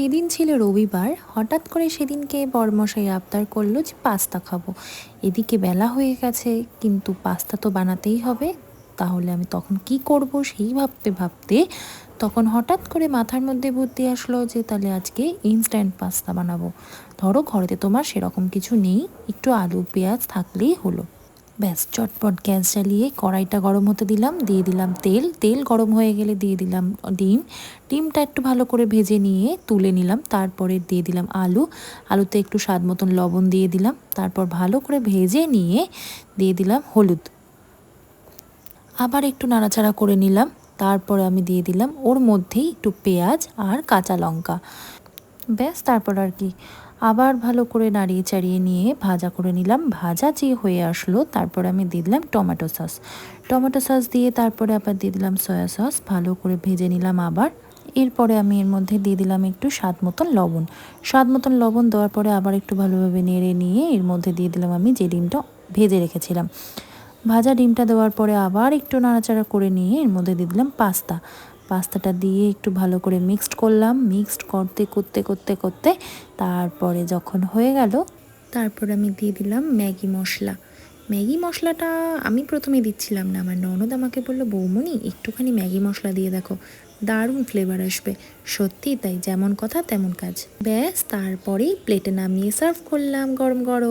সেদিন ছিল রবিবার। হঠাৎ করে সেদিনকে বরমশাই আবদার করলো যে পাস্তা খাবো। এদিকে বেলা হয়ে গেছে, কিন্তু পাস্তা তো বানাতেই হবে। তাহলে আমি তখন কি করব সেই ভাবতে ভাবতে তখন হঠাৎ করে মাথার মধ্যে বুদ্ধি আসলো যে তাহলে আজকে ইনস্ট্যান্ট পাস্তা বানাবো। ধরো ঘরেতে তোমার সেরকম কিছু নেই, একটু আলু পেঁয়াজ থাকলেই হলো। ব্যাস চটপট গ্যাস জ্বালিয়ে কড়াইটা গরম হতে দিলাম, দিয়ে দিলাম তেল। তেল গরম হয়ে গেলে দিয়ে দিলাম ডিম। ডিমটা একটু ভালো করে ভেজে নিয়ে তুলে নিলাম। তারপরে দিয়ে দিলাম আলু। আলুতে একটু স্বাদ মতন লবণ দিয়ে দিলাম। তারপর ভালো করে ভেজে নিয়ে দিয়ে দিলাম হলুদ। আবার একটু নাড়াচাড়া করে নিলাম। তারপরে আমি দিয়ে দিলাম ওর মধ্যেই একটু পেঁয়াজ আর কাঁচা লঙ্কা। ব্যাস তারপর আর কি আবার ভালো করে নাড়িয়ে চাড়িয়ে নিয়ে ভাজা করে নিলাম। ভাজা যে হয়ে আসলো তারপর আমি দিয়ে দিলাম টমেটো সস। টমেটো সস দিয়ে তারপরে আবার দিয়ে দিলাম সয়া সস। ভালো করে ভেজে নিলাম আবার। এরপরে আমি এর মধ্যে দিয়ে দিলাম একটু স্বাদ মতন লবণ। স্বাদ মতন লবণ দেওয়ার পরে আবার একটু ভালোভাবে নেড়ে নিয়ে এর মধ্যে দিয়ে দিলাম আমি যে ডিমটা ভেজে রেখেছিলাম। ভাজা ডিমটা দেওয়ার পরে আবার একটু নাড়াচাড়া করে নিয়ে এর মধ্যে দিয়ে দিলাম পাস্তা। পাস্তাটা দিয়ে একটু ভালো করে মিক্সড করলাম। মিক্সড করতে করতে করতে করতে তারপরে যখন হয়ে গেল, তারপর আমি দিয়ে দিলাম ম্যাগি মশলা। ম্যাগি মশলাটা আমি প্রথমে দিচ্ছিলাম না, আমার ননদ আমাকে বললো বৌমনি একটুখানি ম্যাগি মশলা দিয়ে দেখো, দারুণ ফ্লেভার আসবে। সত্যিই তাই, যেমন কথা তেমন কাজ। ব্যাস তারপরেই প্লেটে নামিয়ে সার্ভ করলাম গরম গরম।